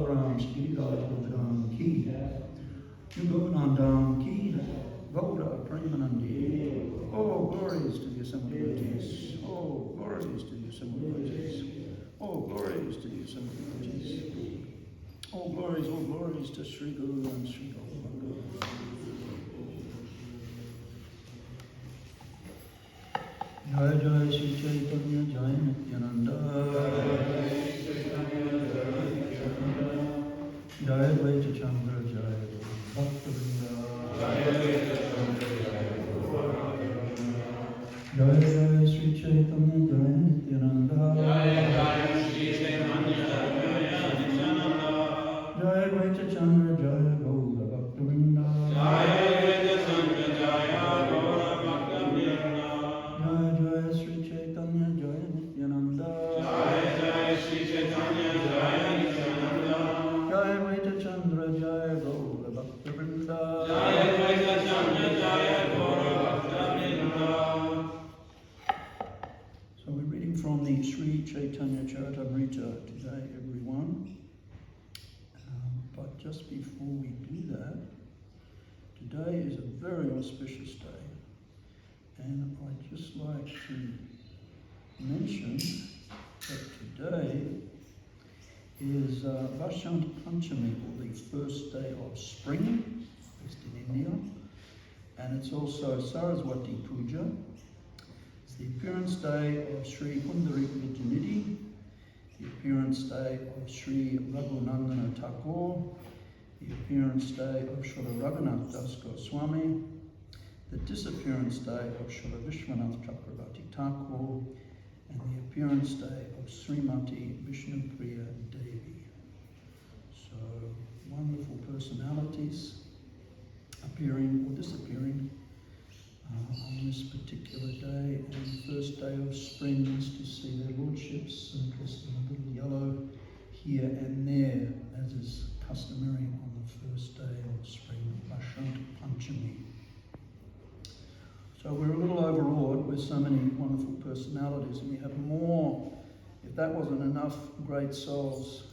Balaram Shri Govardhan Ki, New Govardhan Ki, Gaura Premanandi. Oh, glories to the assembled devotees. Oh, glories to the assembled devotees. Oh, glories to the assembled devotees. All glories to Sri Guru and Sri Govardhan. Jai Jai Sri Chaitanya Jai Nityananda. Jai Advaita Chandra Jai Bhakta-vrinda. Jai Jai Sri Chaitanya Jai Nityananda. Jai Advaita Chandra Jai Gaura Bhakta-vrinda. So we're reading from the Sri Caitanya Caritamrita today, everyone. But just before we do that, today is a very auspicious day. And I'd just like to mention that today is Vasant Panchami, or the first day of spring, based in India. And it's also Saraswati Puja. It's the appearance day of Sri Pundarik Vidyanidhi, the appearance day of Sri Raghunandana Thakur, the appearance day of Srila Raghunath Das Goswami, the disappearance day of Srila Vishwanath Chakravarti Thakur, and the appearance day of Srimati Vishnu Priya Devi. So wonderful personalities appearing or disappearing on this particular day, and the first day of spring is to see their lordships dressed in a little yellow here and there, as is customary on the first day of spring, Vasant Panchami. So we're a little overawed with so many wonderful personalities, and we have more. If that wasn't enough great souls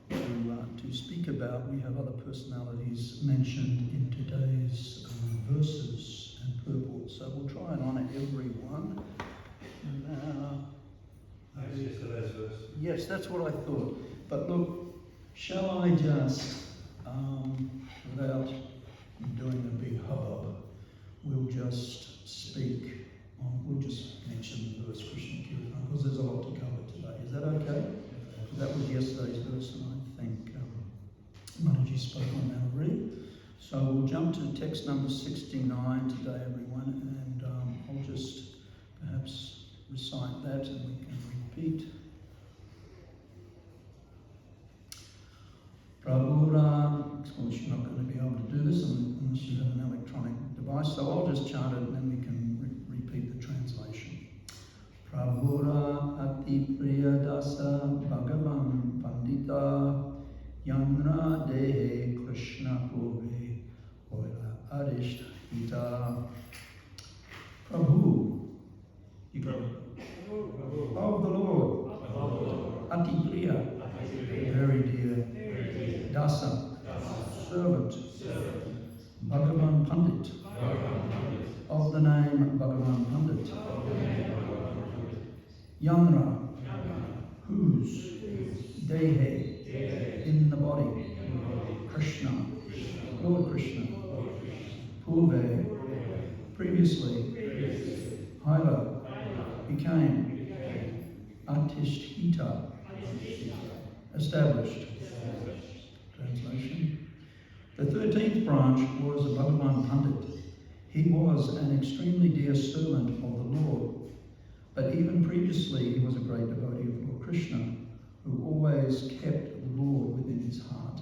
to speak about, we have other personalities mentioned in today's verses and purport. So we'll try and honour everyone. Yes, that's what I thought. But look, shall I just, without doing a big hubbub, we'll just speak, we'll just mention the verse Krishna Kirtan, because there's a lot to cover today. Is that okay? That was yesterday's verse, and I think Mataji spoke on that already. So we'll jump to text number 69 today, everyone, and I'll just perhaps recite that and we can repeat. Prabhu, of course you're not going to be able to do this unless you have an electronic device, so I'll just chant it and then we can repeat the translation. Prabhura Ati Priya Dasa Bhagavan Pandita Yanra Dehe Krishna Purve Oila Arishta Hita. Prabhu, you got it. Of the Lord, Ati Priya, very dear, Dasa, servant, Bhagavan Pandit, of the name Bhagavan Pandit, Yanra, whose, Dehe, in the body, Krishna, Lord Krishna, Purve, previously, Hila, became, Atishthita, established. Translation. The 13th branch was Bhagavan Pandit. He was an extremely dear servant of the Lord, but even previously he was a great devotee of Lord Krishna, who always kept the Lord within his heart.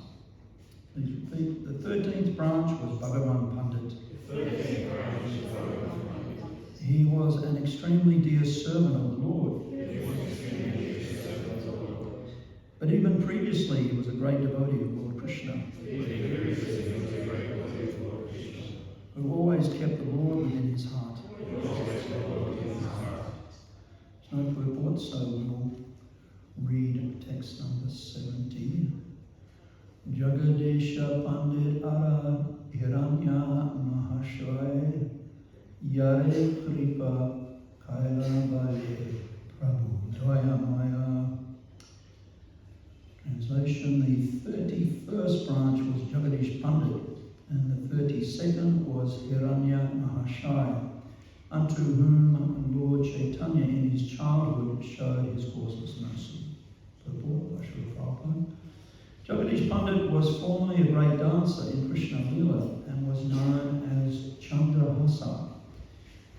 Please repeat. The 13th branch was Bhagavan Pandit. He was an extremely dear servant of the Lord. But even previously he was a great devotee of Lord Krishna, who always kept the Lord within his heart. There's no purport, so we'll read text number 70. Jagadesha Pandit Ara Hiranya Mahashaya Yare Kripa Kaila Vale Prabhu Daya Maya. Translation: the 31st branch was Jagadish Pandit, and the 32nd was Hiranya Mahashaya, unto whom Lord Caitanya in his childhood showed his causeless mercy. Purport by Srila Prabhupada. Jagadish Pandit was formerly a great dancer in Krishna Lila and was known as Chandrahasa.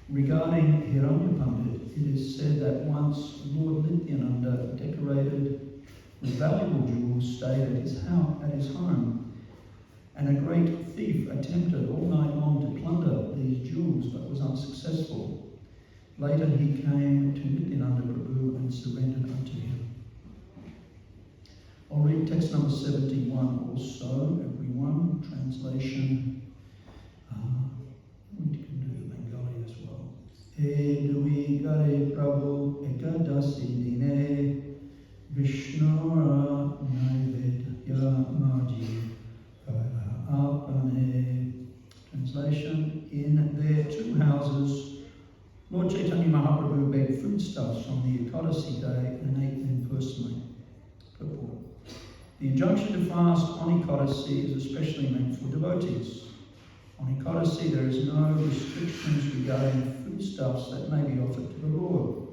Regarding Hiranya Pandit, it is said that once Lord Nityananda decorated with valuable jewels stayed at his home, and a great thief attempted all night long to plunder these jewels but was unsuccessful. Later he came to Nityananda Prabhu and surrendered unto him. I'll read text number 71 also, everyone. Translation. We can do Bengali as well. E dui gare prabhu ekadasi dine Vishnu naivedya maji apane. Translation. In their two houses, Lord Chaitanya Mahaprabhu begged foodstuffs from the Ekadasi day and ate them personally. Purport. The injunction to fast on Ekadasi is especially meant for devotees. On Ekadasi there is no restrictions regarding foodstuffs that may be offered to the Lord.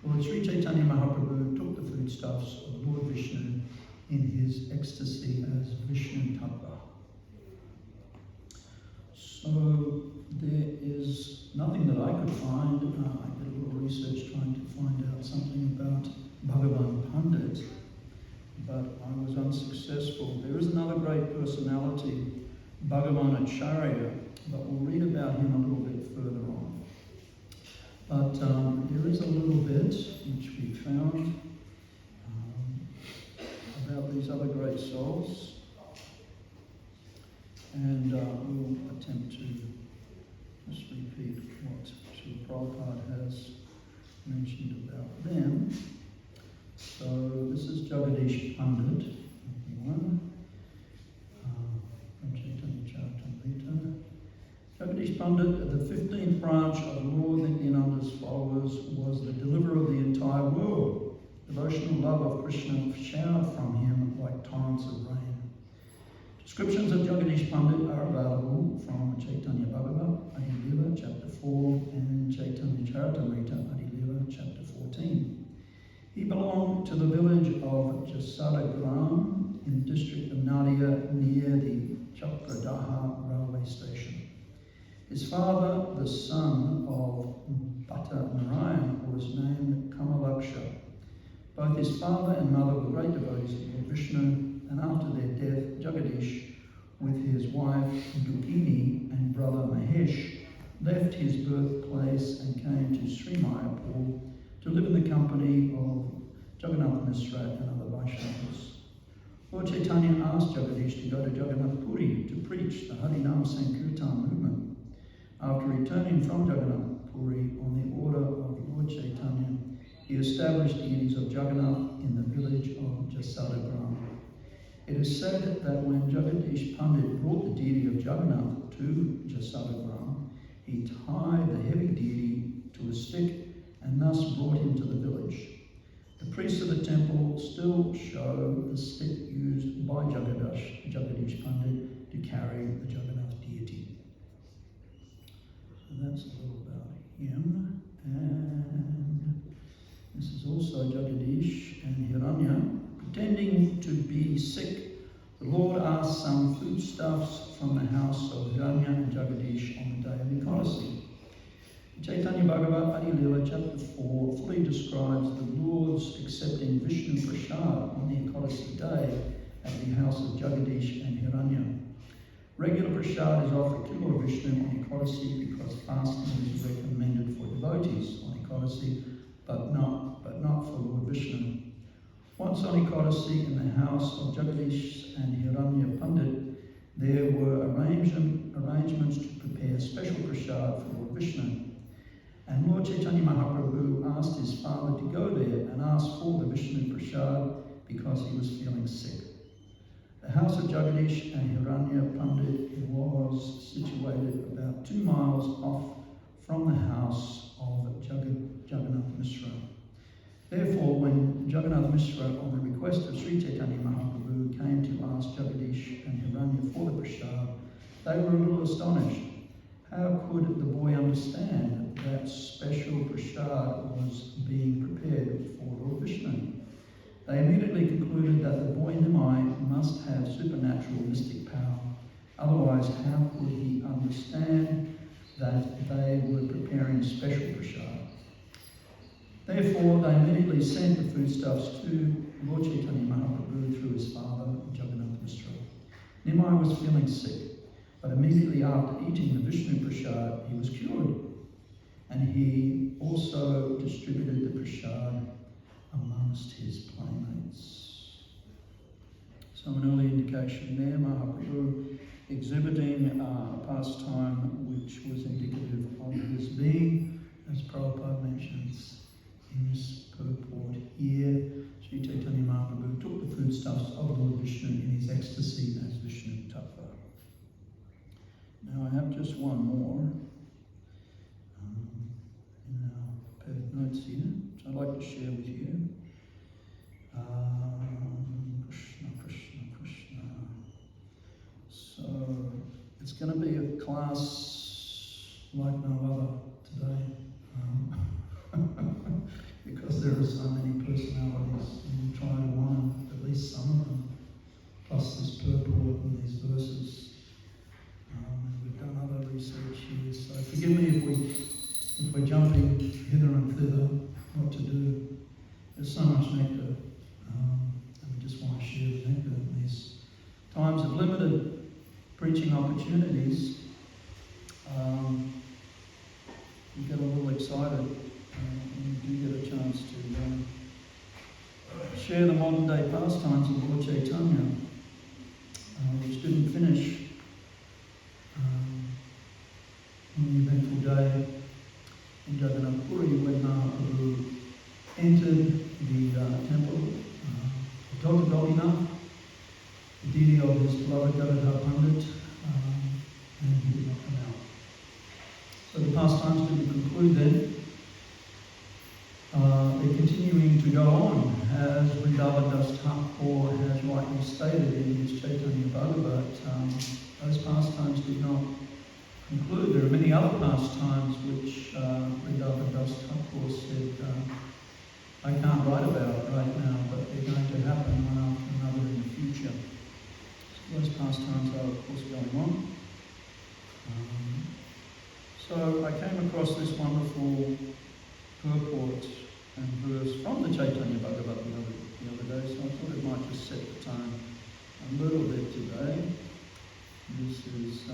Lord Sri Chaitanya Mahaprabhu took the foodstuffs of Lord Vishnu in his ecstasy as Vishnu Tattva. So there is nothing that I could find. I did a little research trying to find out something about Bhagavan Pandit, but I was unsuccessful. There is another great personality, Bhagavan Acharya, but we'll read about him a little bit further on. But there is a little bit which we found about these other great souls, and we'll attempt to just repeat what Srila Prabhupada has mentioned about them. So this is Jagadish Pandit, everyone, from Chaitanya Charitamrita. Jagadish Pandit, the 15th branch of Lord Nityananda's followers, was the deliverer of the entire world. Devotional love of Krishna showered from him like torrents of rain. Descriptions of Jagadish Pandit are available from Chaitanya Bhagavatam, Adi-lila, chapter 4, and Chaitanya Charitamrita, Adi-lila, chapter 14. He belonged to the village of Jasadagram in the district of Nadia near the Chakradaha railway station. His father, the son of Bhatta Narayan, was named Kamalaksha. Both his father and mother were great devotees of Lord Vishnu, and after their death, Jagadish, with his wife Dukini and brother Mahesh, left his birthplace and came to Sri Mayapur to live in the company of Jagannath Misra and other Vaishnavas. Lord Chaitanya asked Jagadish to go to Jagannath Puri to preach the Harinam Sankirtan movement. After returning from Jagannath Puri on the order of Lord Chaitanya, he established deities of Jagannath in the village of Jasadagram. It is said that when Jagadish Pandit brought the deity of Jagannath to Jasadagram, he tied the heavy deity to a stick and thus brought him to the village. The priests of the temple still show the stick used by Jagadish Pandit to carry the Jagannath deity. So that's a little about him. And this is also Jagadish and Hiranya. Pretending to be sick, the Lord asked some foodstuffs from the house of Hiranya and Jagadish on the day of Ekadasi. Chaitanya Bhagavatam, Adi-lila, chapter 4, fully describes the Lord's accepting Vishnu Prasad on the Ekadasi day at the house of Jagadish and Hiranya. Regular Prasad is offered to Lord Vishnu on Ekadasi because fasting is recommended for devotees on Ekadasi, but not for Lord Vishnu. Once on Ekadasi in the house of Jagadish and Hiranya Pandit, there were arrangements to prepare special prasad for Lord Vishnu. And Lord Chaitanya Mahaprabhu asked his father to go there and ask for the Vishnu Prasad because he was feeling sick. The house of Jagadish and Hiranya Pandit was situated about 2 miles off from the house of Jagannath Mishra. Therefore, when Jagannath Mishra, on the request of Sri Chaitanya Mahaprabhu, came to ask Jagadish and Hiranya for the prasad, they were a little astonished. How could the boy understand that special prasad was being prepared for Lord Vishnu? They immediately concluded that the boy Nimai must have supernatural mystic power. Otherwise, how could he understand that they were preparing special prasad? Therefore, they immediately sent the foodstuffs to Lord Chaitanya Mahaprabhu through his father, Jagannath Mishra. Nimai was feeling sick, but immediately after eating the Vishnu prasad, he was cured. And he also distributed the prasad amongst his playmates. So an early indication there, Mahaprabhu exhibiting a pastime which was indicative of his being, as Prabhupada mentions in this purport here. Sri Chaitanya Mahaprabhu took the foodstuffs of Lord Vishnu in his ecstasy as Vishnu Tattva. Now I have just one more in our prepared notes here, which I'd like to share with you. Krishna, Krishna, Krishna. So it's going to be a class like no other today, because there are so many personalities, and we try to honor at least some of them, plus this purport and these verses. We've done other research here, so forgive me if we're jumping hither and thither, what to do. There's so much nectar, and we just want to share the nectar in these times of limited preaching opportunities. You get a little excited when you do get a chance to share the modern day pastimes of Lord Chaitanya, which didn't finish on the eventful day in Jagannath Puri when Mahaprabhu entered the temple, Dr. Gopinath, the deity of his beloved Gadadhar Pandit, and he did not come out. So the pastimes didn't conclude then. They're continuing to go on, as Vrindavan Das Thakur has rightly stated in his Chaitanya Bhagavatam. Those pastimes did not conclude. There are many other pastimes which Vrindavan Das Thakur said, I can't write about right now, but they're going to happen one after another in the future. So those pastimes are, of course, going on. So I came across this wonderful purport and verse from the Chaitanya Bhagavatam the other day, so I thought it might just set the tone a little bit today. This is,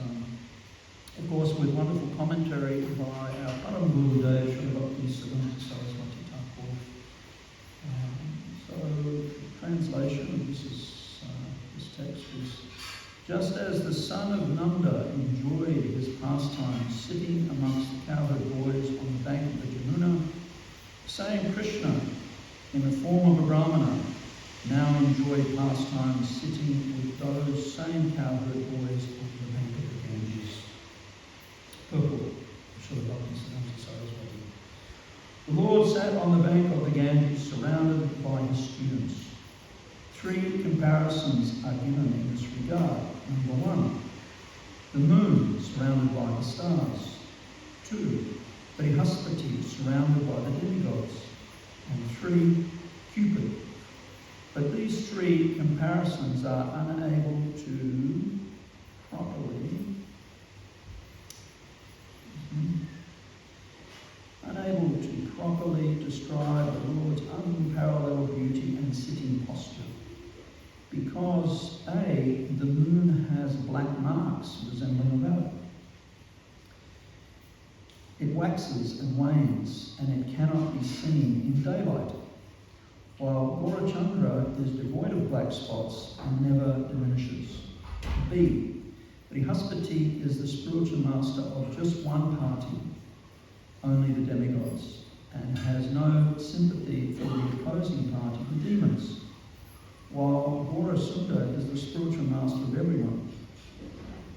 of course, with wonderful commentary by our Param Guru Dev, Srila Bhakti Siddhanta Saraswati Thakur. So, translation of this text is, just as the son of Nanda enjoyed his pastime sitting amongst the cowherd boys on the bank of the Jamuna, same Krishna, in the form of a Brahmana, now enjoyed pastime sitting with those same cowherd boys on the bank of the Ganges. Purport, Srila Bhakti Siddhanta Saraswati. The Lord sat on the bank of the Ganges surrounded by his students. 3 comparisons are given in this regard. Number 1, the moon surrounded by the stars. 2, Brihaspati surrounded by the demigods. And 3, Cupid. But these 3 comparisons are unable to properly describe the Lord's unparalleled beauty and sitting posture. Because A, the moon has black marks resembling a valley. It waxes and wanes, and it cannot be seen in daylight, while Gaurachandra is devoid of black spots and never diminishes. B, Brihaspati is the spiritual master of just one party, only the demigods, and has no sympathy for the opposing party, the demons, while Ghora Sundar is the spiritual master of everyone.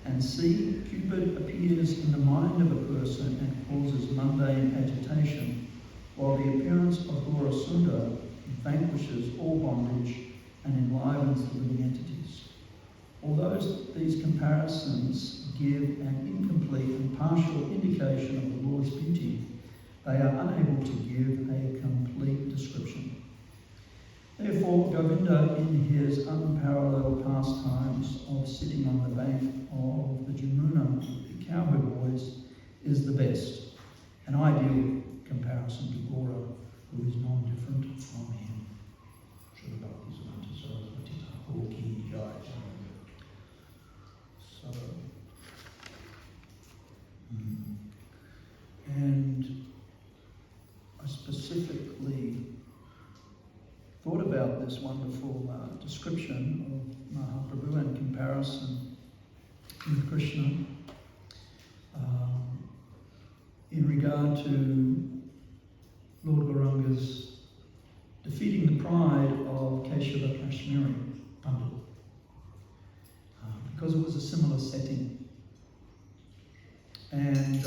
And see, Cupid appears in the mind of a person and causes mundane agitation, while the appearance of Ghora Sundar vanquishes all bondage and enlivens the living entities. Although these comparisons give an incomplete and partial indication of the Lord's beauty, they are unable to give a complete description. Therefore, Govinda, in his unparalleled pastimes of sitting on the bank of the Jamuna, the cowherd boys, is the best, an ideal comparison to Ghora, who is non-different from him. So, and I specifically thought about this wonderful description of Mahaprabhu and Comparison with Krishna in regard to Lord Gauranga's defeating the pride of Keshava Kashmiri Pandit, because it was a similar setting. And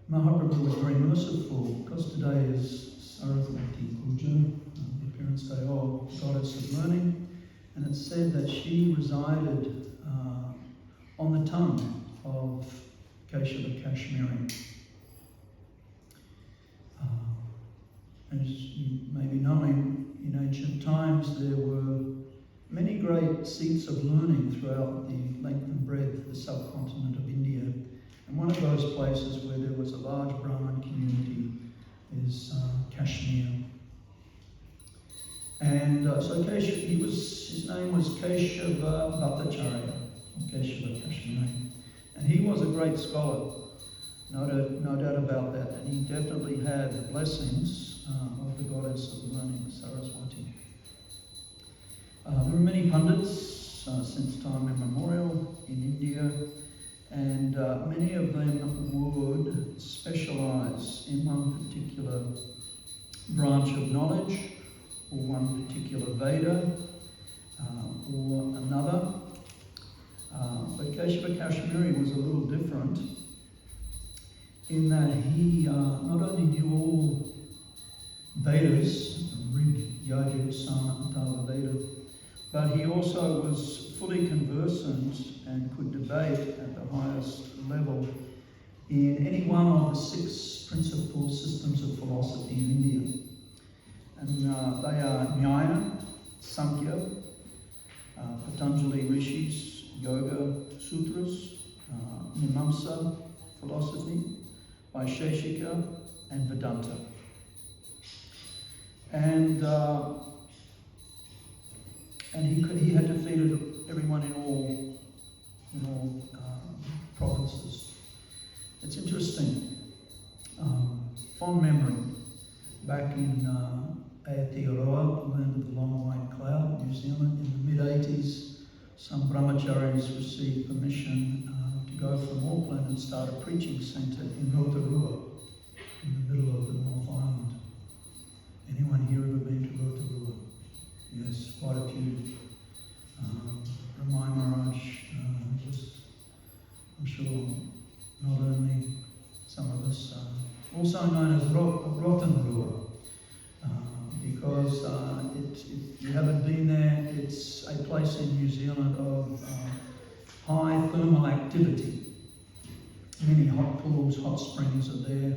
Mahaprabhu was very merciful, because today is Saraswati Puja, the appearance day of the goddess of learning, and it's said that she resided on the tongue of Keshava Kashmiri. As you may be knowing, in ancient times there were many great seats of learning throughout the length and breadth of the subcontinent of India. And one of those places where there was a large Brahmin community is Kashmir. And so his name was Keshava Bhattacharya, Keshava Kashmiri. And he was a great scholar, no doubt about that. And he definitely had the blessings of the goddess of learning, Saraswati. There were many pundits since time immemorial in India, and many of them would specialize in one particular branch of knowledge, or one particular Veda, or another. But Keshava Kashmiri was a little different in that he not only knew all Vedas, Rig, Yajur, Sama, and Tala Veda, but he also was fully conversant and could debate at the highest level in any one of the 6 principal systems of philosophy in India. And they are Nyaya, Sankhya, Patanjali Rishi's Yoga Sutras, Mimamsa philosophy, Vaisheshika, and Vedanta. And he had defeated everyone in all provinces. It's interesting. Fond memory. Back in Aotearoa, the land of the long white cloud, New Zealand, in the mid-80s, some brahmacharis received permission to go from Auckland and start a preaching centre in Rotorua, in the middle of the North Island. Anyone here ever been to Rotorua? Yes, quite a few. Ramai Maharaj was, I'm sure, not only some of us, also known as Rotorua, because if you haven't been there, it's a place in New Zealand of high thermal activity. Many hot pools, hot springs are there,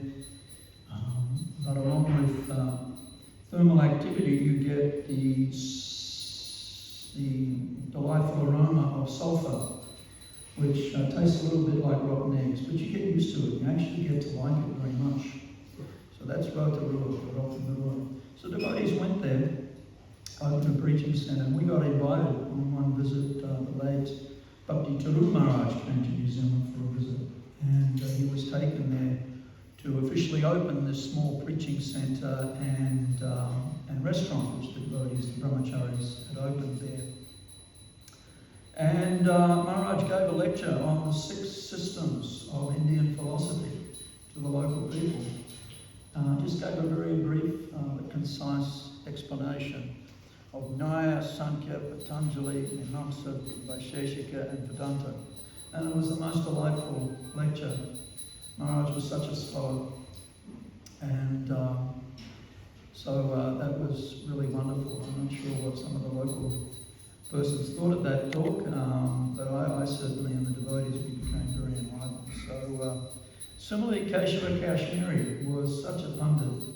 but along with thermal activity, you get the delightful aroma of sulphur, which tastes a little bit like rotten eggs, but you get used to it. You actually get to like it very much. So that's Rotorua. So devotees went there, opened a preaching centre, and we got invited on one visit. The late Bhakti Taru Maharaj came to New Zealand for a visit, and he was taken there to officially open this small preaching centre and restaurant which the devotees, the brahmacharis, had opened there. And Maharaj gave a lecture on the 6 systems of Indian philosophy to the local people. Just gave a very brief but concise explanation of Nyaya, Sankhya, Patanjali, Mimamsa, Vaisheshika and Vedanta. And it was the most delightful lecture. Maharaj was such a scholar. And so that was really wonderful. I'm not sure what some of the local persons thought of that talk, but I certainly, and the devotees, we became very enlightened. So similarly, Keshava Kashmiri was such a pundit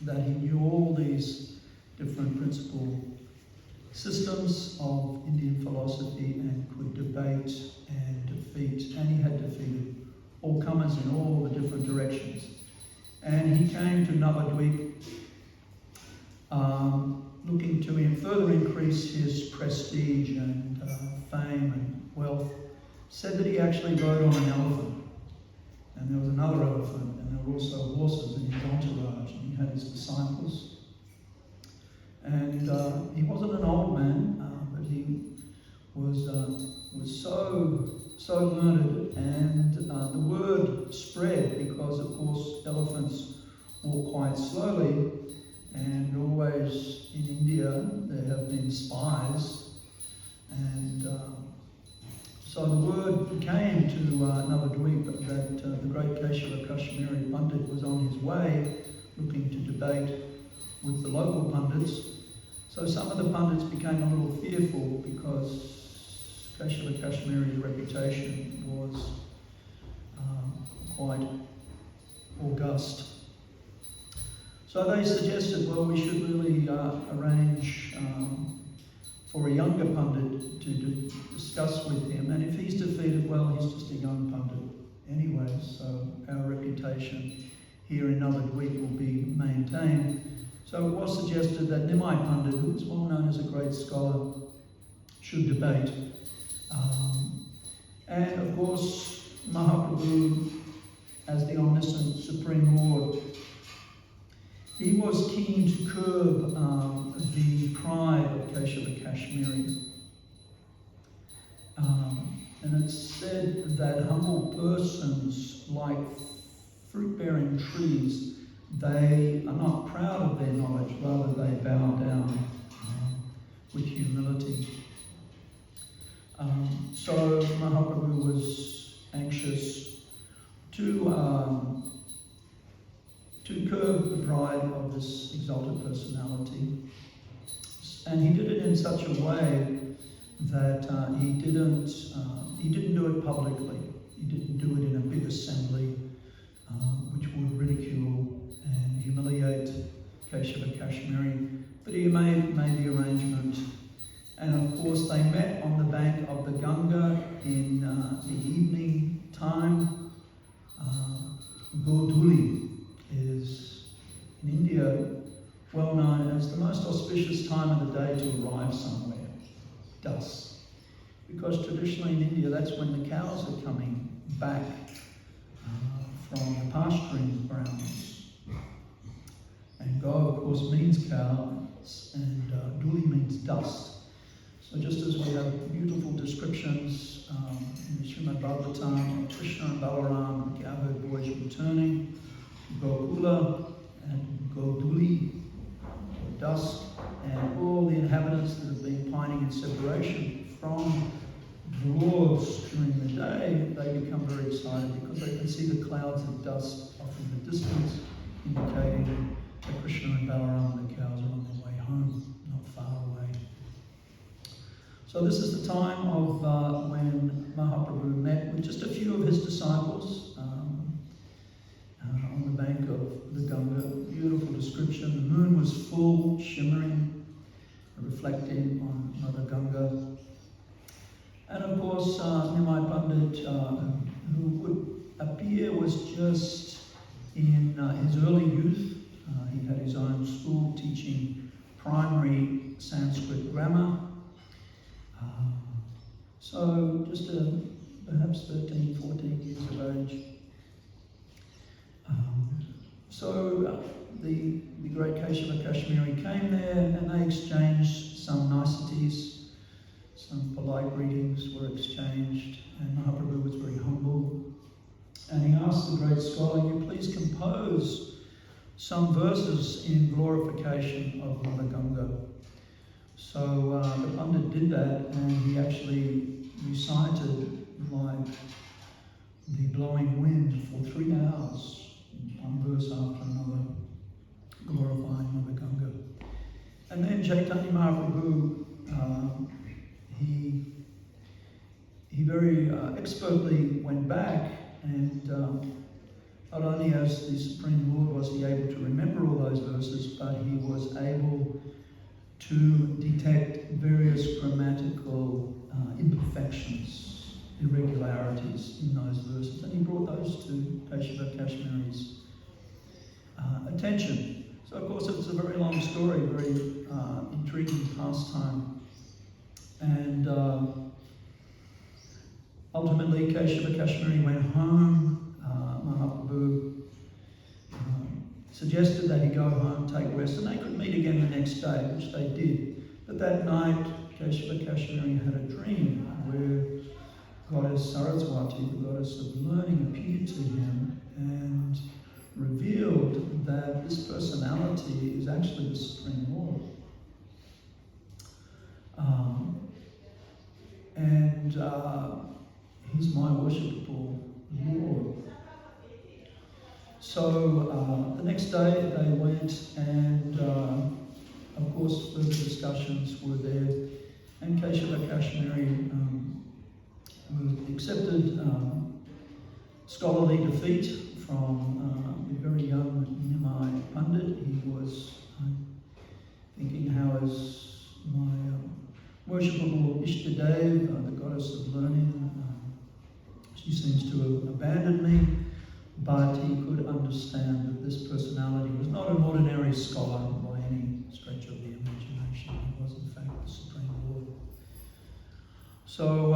that he knew all these different principal systems of Indian philosophy and could debate and defeat, and he had defeated all comers in all the different directions. And he came to Navadvip looking to further increase his prestige and fame and wealth. Said that he actually rode on an elephant, and there was another elephant, and there were also horses in his entourage, and he had his disciples. And he wasn't an old man, but he was so learned, and the word spread because, of course, elephants walk quite slowly, and always in India there have been spies, and so the word came to Navadvip that the great Keshava Kashmiri Pandit was on his way looking to debate with the local pundits. So some of the pundits became a little fearful because Keshava Kashmiri's reputation was quite august. So they suggested, well, we should really arrange for a younger pundit to discuss with him, and if he's defeated, well, he's just a young pundit anyway, so our reputation here in Navadvip will be maintained. So it was suggested that Nimai Pandit, who was well known as a great scholar, should debate. And of course, Mahaprabhu, as the omniscient Supreme Lord, he was keen to curb the pride of Keshava Kashmiri. And it's said that humble persons, like fruit-bearing trees, they are not proud of their knowledge, rather they bow down with humility. So Mahaprabhu was anxious to curb the pride of this exalted personality, and he did it in such a way that he didn't do it publicly. He didn't do it in a big assembly, which would ridicule and humiliate Keshava Kashmiri, but he made the arrangement. And of course they met on the bank of the Ganga in the evening time. Godhuli is in India well known as the most auspicious time of the day to arrive somewhere, dusk. Because traditionally in India that's when the cows are coming back from the pasturing grounds. And Go, of course, means cows, and Duli means dust. So just as we have beautiful descriptions in the Srimad Bhagavatam of Krishna and Balaram, the cowherd boys returning to Gokula and Goduli, or dusk, and all the inhabitants that have been pining in separation from the lords during the day, they become very excited because they can see the clouds of dust off in the distance, indicating that Krishna and Balaram and the cows are on their way home, not far away. So this is the time of when Mahaprabhu met with just a few of his disciples on the bank of the Ganga. Beautiful description. The moon was full, shimmering, reflecting on Mother Ganga. And of course, Nimai Pandit, who would appear was just in his early youth. He had his own school teaching primary Sanskrit grammar. So just perhaps 13, 14 years of age. So the great Keshava Kashmiri came there and they exchanged some niceties, some polite greetings. were exchanged, and Mahaprabhu was very humble. And he asked the great scholar, "You please compose some verses in glorification of Mother Ganga." So the Pandit did that, and he actually recited like the blowing wind for 3 hours, one verse after another, glorifying Mother Ganga. And then Chaitanya Mahaprabhu, he very expertly went back, and not only as the Supreme Lord was he able to remember all those verses, but he was able to detect various grammatical imperfections, irregularities in those verses, and he brought those to Keshava Kashmiri's attention. So of course it's a very long story, very intriguing pastime, and ultimately Keshava Kashmiri went home. Mahaprabhu suggested that he go home, take rest, and they could meet again the next day, which they did. But that night, Keshava Kashmiri had a dream where Goddess Saraswati, the goddess of learning, appeared to him and revealed that this personality is actually the Supreme Lord. And he's my worshipable Lord. So the next day they went, and of course further discussions were there, and Keshava Kashmiri accepted scholarly defeat from the very young Nimai Pandit. He was thinking, how is my worshipable Ishtadev, the goddess of learning, she seems to have abandoned me. But he could understand that this personality was not an ordinary scholar by any stretch of the imagination. He was in fact the Supreme Lord. So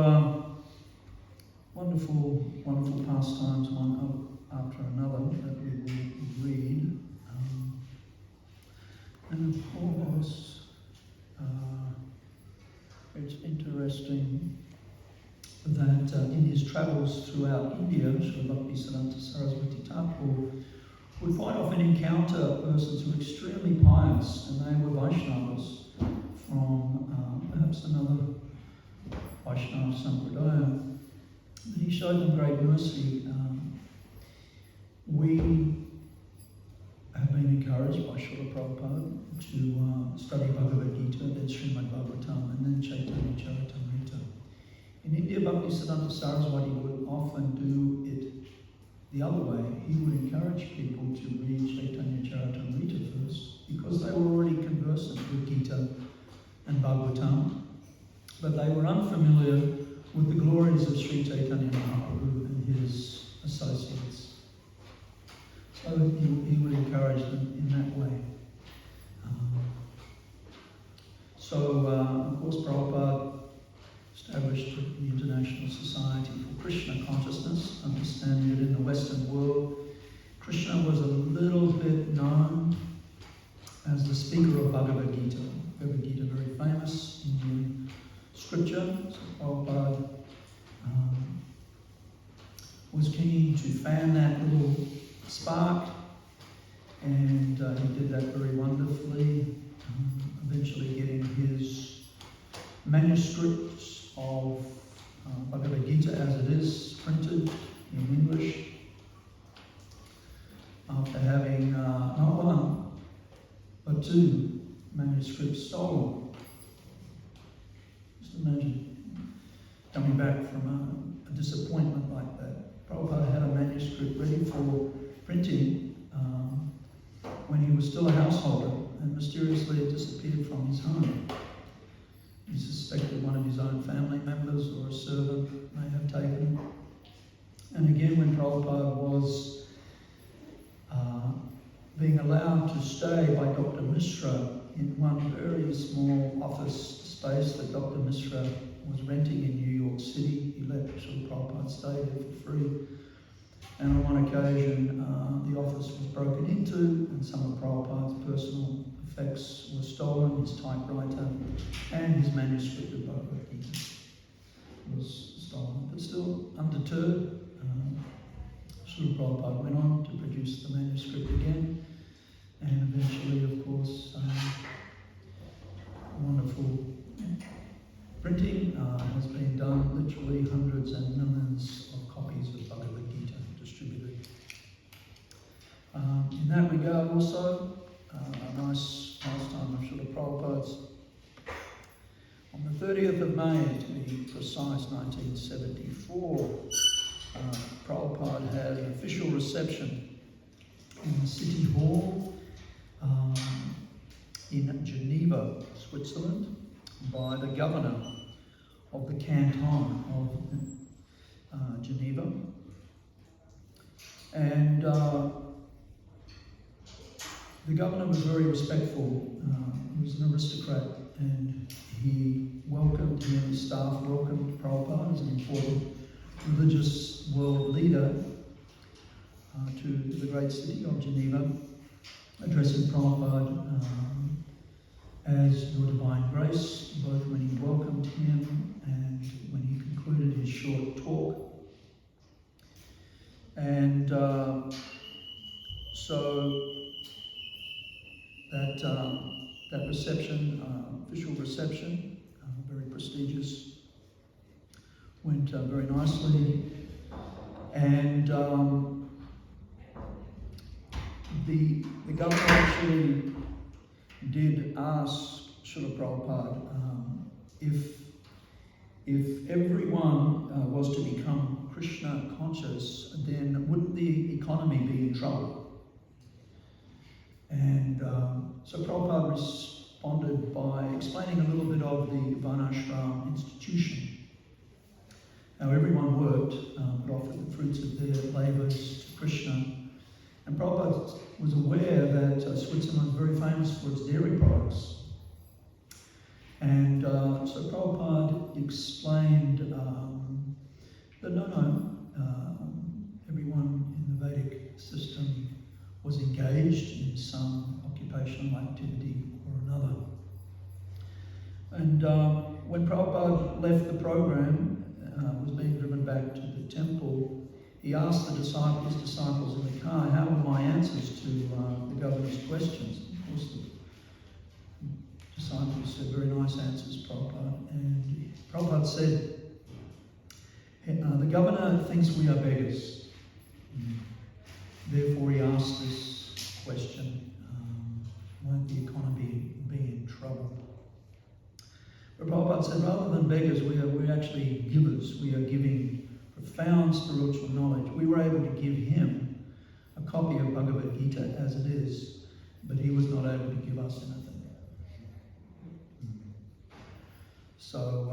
wonderful, wonderful pastimes, one after another, that we will read. And of course, it's interesting that in his travels throughout India, Srila Bhaktisiddhanta Saraswati Thakur would quite often encounter persons who were extremely pious, and they were Vaishnavas from perhaps another Vaishnava Sampradaya. And he showed them great mercy. We have been encouraged by Srila Prabhupada to study Bhagavad-Gita, then Srimad Bhagavatam, and then Chaitanya Caritamrita. In India, Bhaktisiddhanta Saraswati would often do it the other way. He would encourage people to read Chaitanya Caritamrita first, because they were already conversant with Gita and Bhagavatam, but they were unfamiliar with the glories of Sri Chaitanya Mahaprabhu and his associates. So he would encourage them in that way. Of course, Prabhupada established the International Society for Krishna Consciousness, understanding that in the Western world, Krishna was a little bit known as the speaker of Bhagavad-Gita. Bhagavad-Gita, very famous Indian scripture. So Prabhupada was keen to fan that little spark, and he did that very wonderfully, eventually getting his manuscripts of Bhagavad-Gita as it is printed in English, after having not one but 2 manuscripts stolen. Just imagine coming back from a disappointment like that. Prabhupada had a manuscript ready for printing when he was still a householder, and mysteriously it disappeared from his home. He suspected one of his own family members or a servant may have taken it. And again, when Prabhupada was being allowed to stay by Dr. Mishra in one very small office space that Dr. Mishra was renting in New York City, he let Srila Prabhupada stay there for free. And on one occasion, the office was broken into, and some of Prabhupada's personal effects were stolen, his typewriter and his manuscript of Bhagavad-Gita. was stolen. But still, undeterred, Srila Prabhupada went on to produce the manuscript again, and eventually, of course, wonderful printing has been done, literally hundreds and millions of copies of Bhagavad-Gita distributed. In that regard also, a nice pastime of Srila Prabhupada's. On the 30th of May, to be precise, 1974, Prabhupada had an official reception in the City Hall in Geneva, Switzerland, by the governor of the canton of Geneva. And the governor was very respectful. He was an aristocrat, and he welcomed, he and his staff welcomed Prabhupada as an important religious world leader to the great city of Geneva, addressing Prabhupada as Your Divine Grace, both when he welcomed him and when he concluded his short talk. And so that reception, official reception, very prestigious, went very nicely. And the governor actually did ask Srila Prabhupada if everyone was to become Krishna conscious, then wouldn't the economy be in trouble? And so Prabhupada responded by explaining a little bit of the Varnashram institution. How everyone worked, but offered the fruits of their labours to Krishna. And Prabhupada was aware that Switzerland is very famous for its dairy products. And so Prabhupada explained that everyone in the Vedic system was engaged in some occupational activity or another. And when Prabhupada left the program, was being driven back to the temple, he asked his disciples in the car, how were my answers to the governor's questions? Of course, the disciples said, very nice answers, Prabhupada. And Prabhupada said, the governor thinks we are beggars. Therefore, he asked this question, won't the economy be in trouble? But Prabhupada said, rather than beggars, we're actually givers. We are giving profound spiritual knowledge. We were able to give him a copy of Bhagavad-Gita as it is, but he was not able to give us anything. So,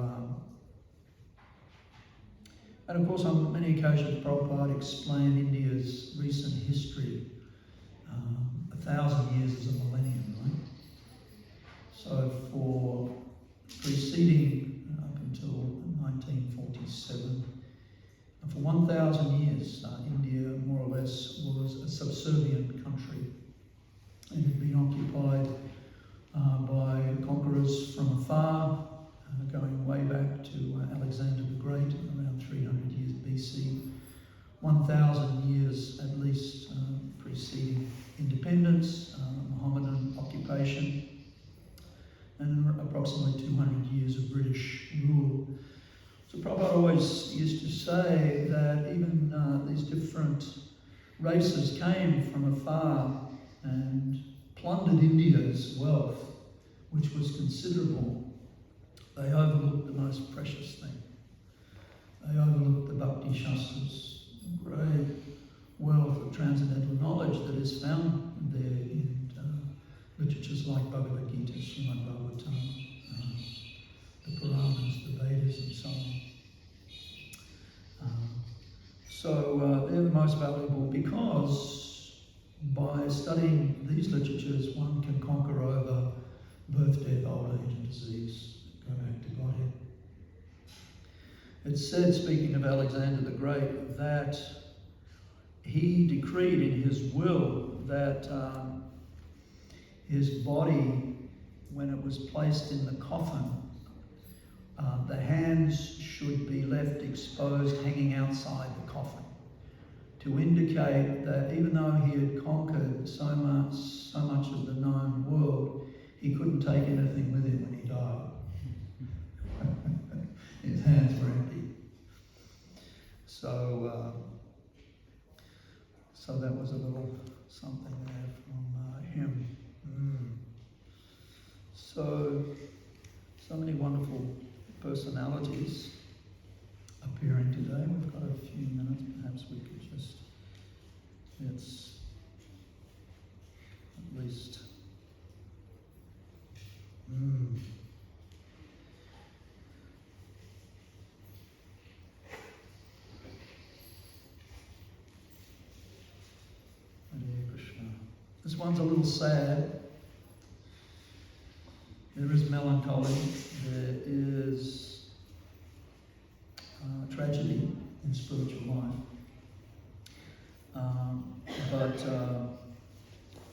and of course on many occasions Prabhupada explained India's recent history. 1,000 years is a millennium, right? So for preceding up until 1947, for 1,000 years, India more or less was a subservient country. It had been occupied by conquerors from afar, going way back to Alexander the Great, around 300 years BC. 1,000 years at least preceding independence, Mohammedan occupation, and approximately 200 years of British rule. So Prabhupada always used to say that even these different races came from afar and plundered India's wealth, which was considerable. They overlooked the most precious thing. They overlooked the Bhakti Shastras, the great wealth of transcendental knowledge that is found there in literatures like Bhagavad-Gita, Srimad Bhagavatam, the Puranas, the Vedas, and so on. So they're the most valuable because by studying these literatures, one can conquer over birth, death, old age, and disease. Go back to Godhead. It's said, speaking of Alexander the Great, that he decreed in his will that his body, when it was placed in the coffin, the hands should be left exposed, hanging outside the coffin, to indicate that even though he had conquered so much of the known world, he couldn't take anything with him when he died. His hands were empty. So that was a little something there from him. So many wonderful personalities appearing today. We've got a few minutes, perhaps we could just, let's at least Hare Krishna. This one's a little sad. There is melancholy. There is tragedy in spiritual life. But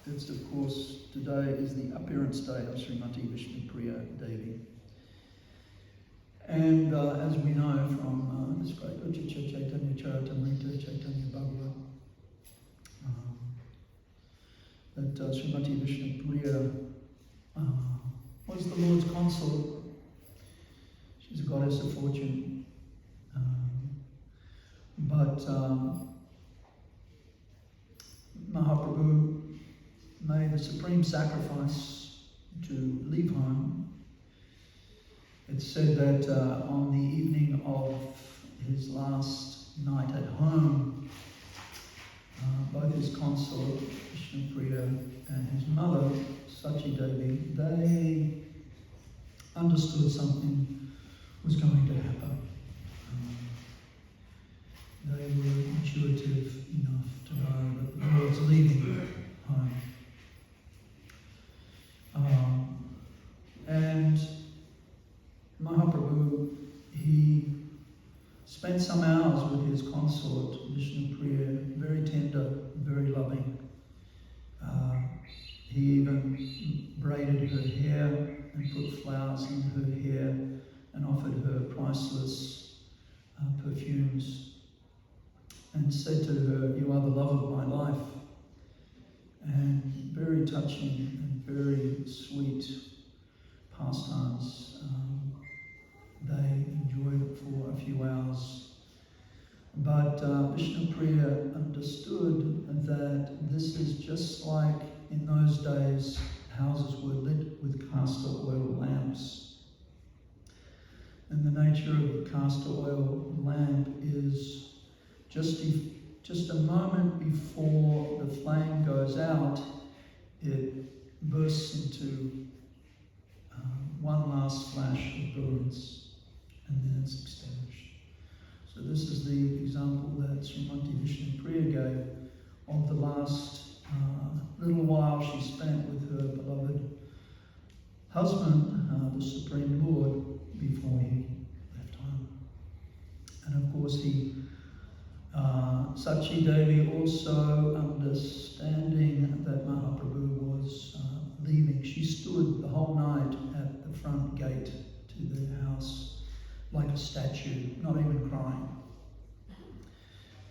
it's, of course, today is the appearance day of Srimati Vishnu Priya Devi. And as we know from this great literature, Caitanya, Caritamrita, Caitanya Bhagavatam, that Srimati Vishnu Priya was the Lord's consort. She's a goddess of fortune. But Mahaprabhu made a supreme sacrifice to leave home. It's said that on the evening of his last night at home, both his consort, Vishnu Priya, and his mother, Sachi Devi, they understood something was going to happen. They were intuitive enough to know that the Lord's leaving home. And Mahaprabhu, he spent some hours with his consort, Vishnu Priya, very tender, very loving. He even braided her hair and put flowers in her hair and offered her priceless perfumes and said to her, "You are the love of my life." And very touching and very sweet pastimes. They enjoyed for a few hours. But Vishnu Priya understood that this is just like in those days, houses were lit with castor oil lamps. And the nature of the castor oil lamp is just a moment before the flame goes out, it bursts into one last flash of brilliance, and then it's extinguished. So this is the example that Srimati Vishnu Priya gave of the last little while she spent with her beloved husband, the Supreme Lord, before he left home. And of course Sachi Devi also, understanding that Mahaprabhu was leaving, she stood the whole night at the front gate to the house like a statue, not even crying.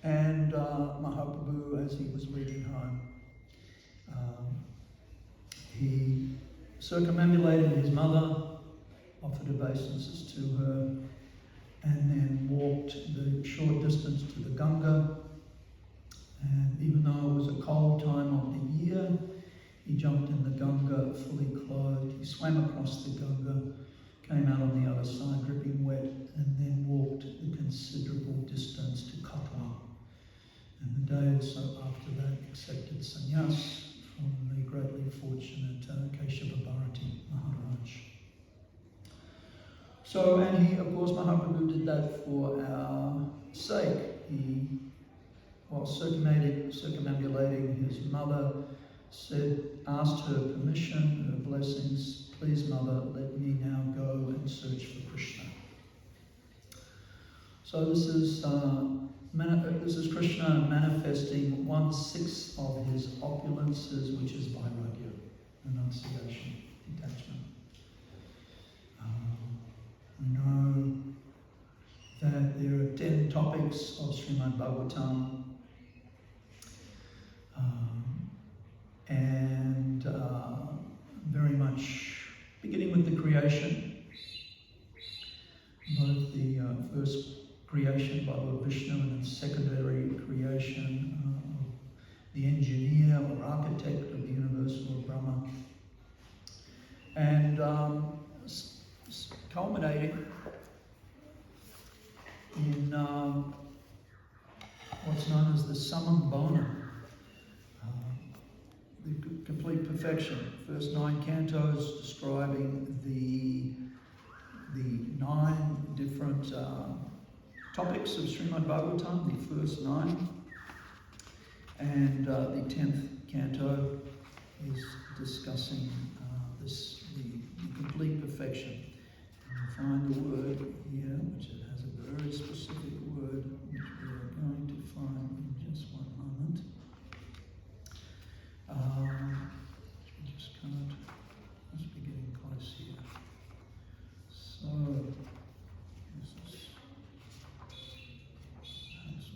And Mahaprabhu, as he was leaving home, he circumambulated his mother, offered obeisances to her, and then walked the short distance to the Ganga. And even though it was a cold time of the year, he jumped in the Ganga fully clothed. He swam across the Ganga, came out on the other side dripping wet, and then walked the considerable distance to Katwa. And the day or so after that, accepted sannyas from the greatly fortunate Keshava Bharati Maharaj. So, and he, of course, Mahaprabhu did that for our sake. He, while circumambulating his mother, asked her permission, her blessings, "Please, Mother, let me now go and search for Krishna." So this is Krishna manifesting 1/6 of his opulences, which is vairagya, renunciation, detachment. We know topics of Srimad Bhagavatam, and very much beginning with the creation, both the first creation by Lord Vishnu and the secondary creation of the engineer or architect of the universe, Lord Brahma, and culminating in what's known as the summum bonum, the complete perfection. First 9 cantos describing the 9 different topics of Srimad Bhagavatam, the first 9, and the 10th canto is discussing the complete perfection. And we'll find the word here, which it has a very specific word, which we are going to find in just one moment. Must be getting close here. So, it's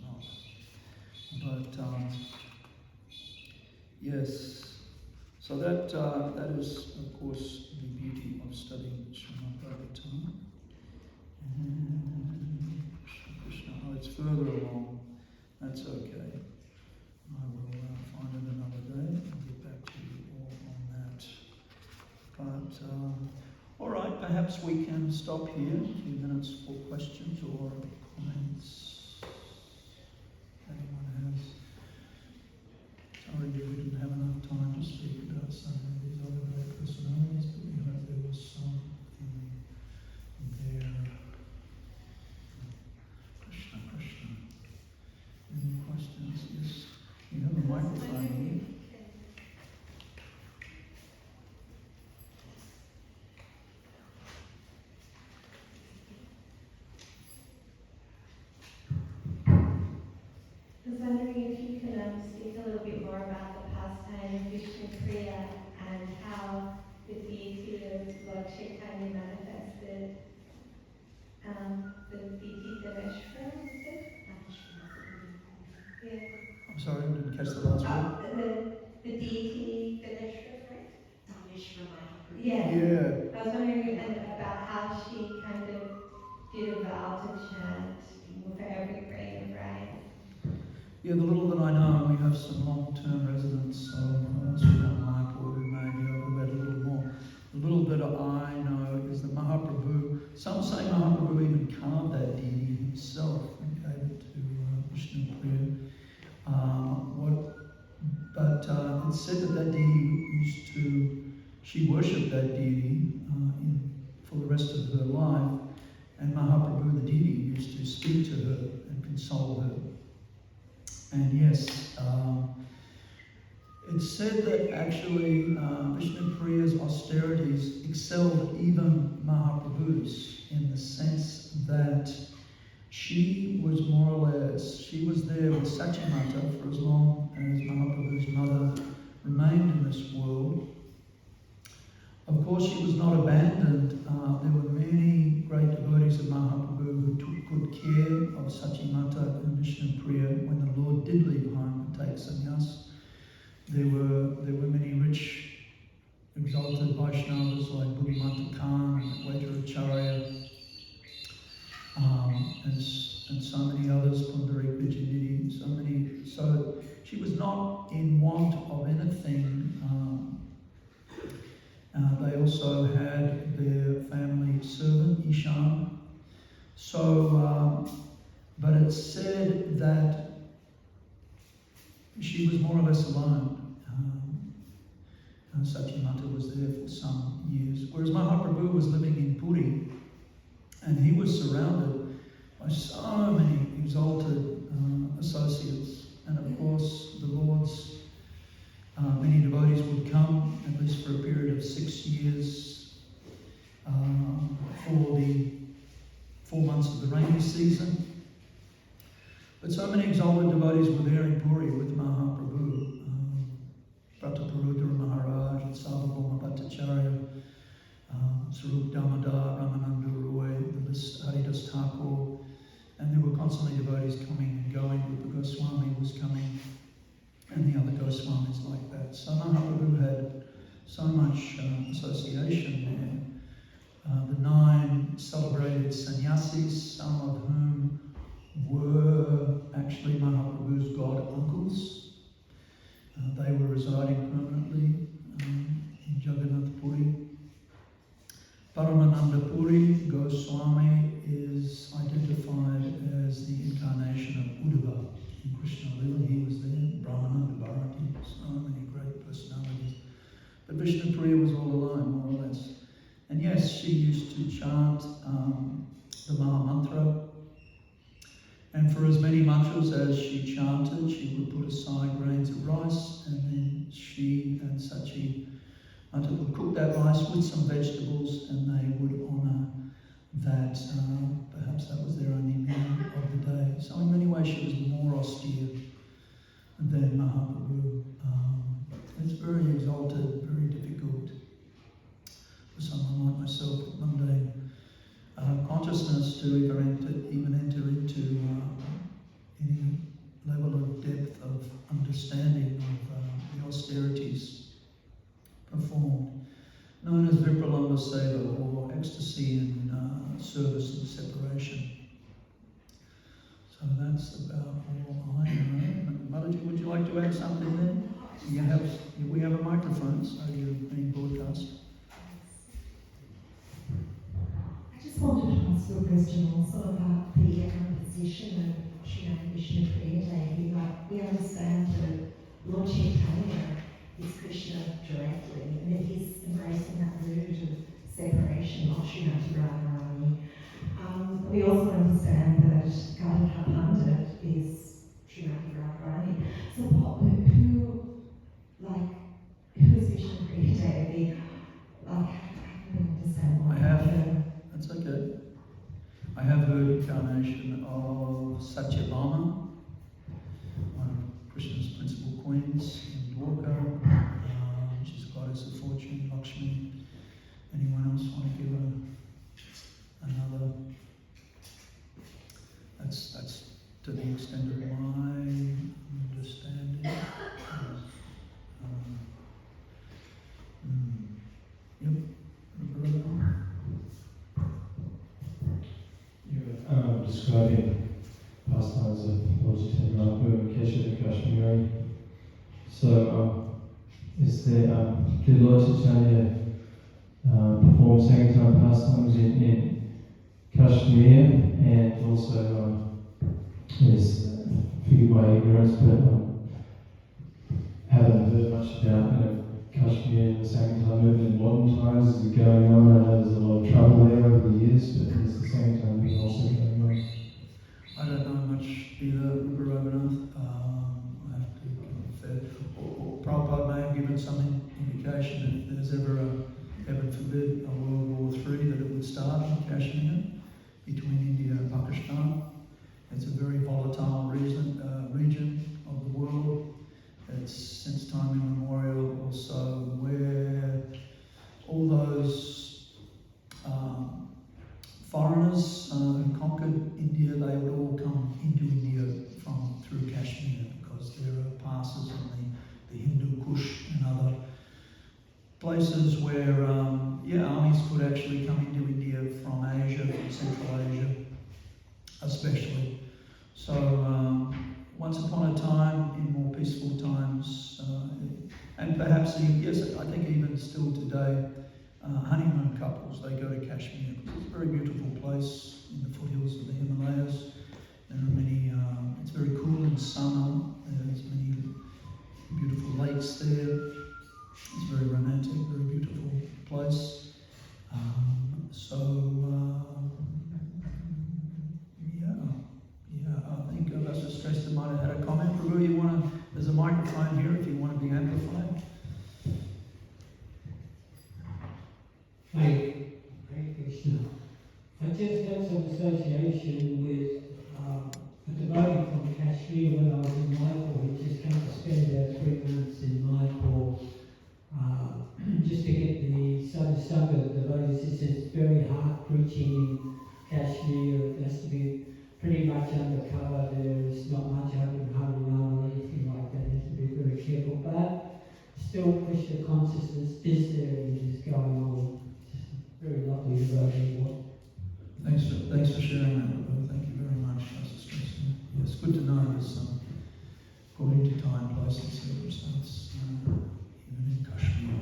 not. But, yes. So that is, of course, the beauty of studying Srimad Bhagavatam. And Krishna, it's further along. That's okay. I will find it another day and get back to you all on that. But, all right, perhaps we can stop here. A few minutes for questions or comments. Anyone has? Sorry, we didn't have enough time to speak about some of these other great personalities, but we hope there was something there. Krishna, Krishna. Any questions? Yes. You have a microphone here. I was wondering if you could speak a little bit more about the pastime of Vishnu Priya and how the deity of Lord Caitanya manifested the deity Vishnu, is it? Yeah. I'm sorry, I didn't catch the last word. The deity Vishnu, right? Vishnu Mahaprabhu. Yeah. I was wondering about how she kind of did a vow to chant for every grain of rice. Yeah, the little that I know, we have some long-term residents of Srimad Mayapur who may be able to add a little more. The little that I know is that Mahaprabhu, some say Mahaprabhu even carved that deity himself and gave it to Vishnu Priya. But it's said that deity she worshipped that deity for the rest of her life, and Mahaprabhu, the deity, used to speak to her and console her. And yes, it's said that actually Vishnu Priya's austerities excelled even Mahaprabhu's in the sense that she was more or less, she was there with Satyamata for as long as Mahaprabhu's mother remained in this world. Of course, she was not abandoned. There were many great devotees of Mahaprabhu who took good care of Satyamata and Vishnu Priya when the Lord did leave home and take sannyas. There were many rich, exalted Vaishnavas like Buddhimata Khan and Vajracharya, and so many others, Pundarik Vijayanidhi, so she was not in want of anything. They also had their family servant, Ishan. So, but it's said that she was more or less alone. Satyamata was there for some years, whereas Mahaprabhu was living in Puri, and he was surrounded by so many exalted associates. And of course, the Lord's many devotees would come, at least for a period of 6 years, for the 4 months of the rainy season. But so many exalted devotees were there in Puri with Mahaprabhu. Prataparudra Maharaj, Sarvabhauma Bhattacharya, Sarup Damodar, Ramananda Roy, the list, Haridas Thakur, And there were constantly devotees coming and going, but the Goswami was coming, and the other Goswamis like that. So Mahaprabhu had so much association there. The 9 celebrated sannyasis, some of whom were actually Mahaprabhu's god uncles. They were residing permanently in Jagannath Puri. Paramananda Puri Goswami is identified as the incarnation of Uddhava in Krishna Lila. He was there, Brahmana, Bharati, so many great personalities. But Vishnu Priya was all alone, more or less. And yes, she used to chant the Maha Mantra. And for as many mantras as she chanted, she would put aside grains of rice, and then she and Sachi would cook that rice with some vegetables, and they would honour that. Perhaps that was their only meal of the day. So in many ways she was more austere than Mahaprabhu. It's very exalted, very difficult for someone like myself with mundane consciousness to even enter into any level of depth of understanding of the austerities performed, known as Vipralamba Seva, or ecstasy in service and separation. So that's about all I know. Mataji, would you like to add something there? We have a microphone, so you're being broadcast. I just wanted to ask you a question also about the position of Srimati Vishnu Priya Devi. We understand that Lord Caitanya is Krishna directly, and that he's embracing that route of separation of Srimati Radharani. We also understand that Gadadhar Pandit is Srimati Radharani. So who is Vishnu Priya Devi? How can we understand what That's okay. I have heard incarnation of Satyabhama, one of Krishna's principal queens in Dwarka. She's a goddess of fortune, Lakshmi. Anyone else want to give another? That's to the extent of my understanding. Yep. You're describing pastimes of Lord Chaitanya Mahaprabhu and Kesha Kashmiri. So, did Lord Chaitanya perform Sankirtan pastimes in Kashmir, and also forgive my ignorance, but haven't heard much about Kashmir and the Sankirtan movement in modern times. Is it going on? I know there's a lot of trouble there over the years, but is the Sankirtan movement also going on? I don't know much either, Bhagavad-Gita. I have to confess. Or Prabhupada may have given some indication that there's ever heaven forbid, a World War III, that it would start in Kashmir between India and Pakistan. It's a very volatile region of the world. It's since time immemorial also where all those foreigners who conquered India, they would all come into India through Kashmir, because there are passes in the Hindu Kush and other places where armies could actually come into India from Asia, from Central Asia especially. So once upon a time, in more peaceful times, and perhaps yes, I think even still today, honeymoon couples, they go to Kashmir because it's a very beautiful place in the foothills of the Himalayas. There are many, it's very cool in summer. There's many beautiful lakes there. It's very romantic, very beautiful place. I think Vasa Shrestha might have had a comment. Prabhu, there's a microphone here if you want to be amplified. Hi, Krishna. I just had some association with a devotee from Kashmir when I was in Mayapur. He just came to spend about 3 months in Mayapur just to get the Sadhu-sangha devotees. He says it's very hard preaching in Kashmir. It has to be pretty much undercover. There's not much open Harinam or anything like that. You have to be very careful. But still, Krishna consciousness is there and it is going on. Very lovely devotion. Thanks for sharing that, Prabhu. Thank you very much. Yes, good to know there's according to time, place and circumstance, even in Kashmir.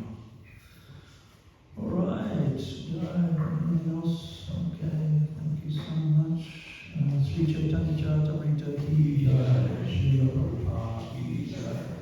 Alright, anything else? Okay, thank you so much. Sri Caitanya Caritamrita ki jai, Srila Prabhupada ki jai.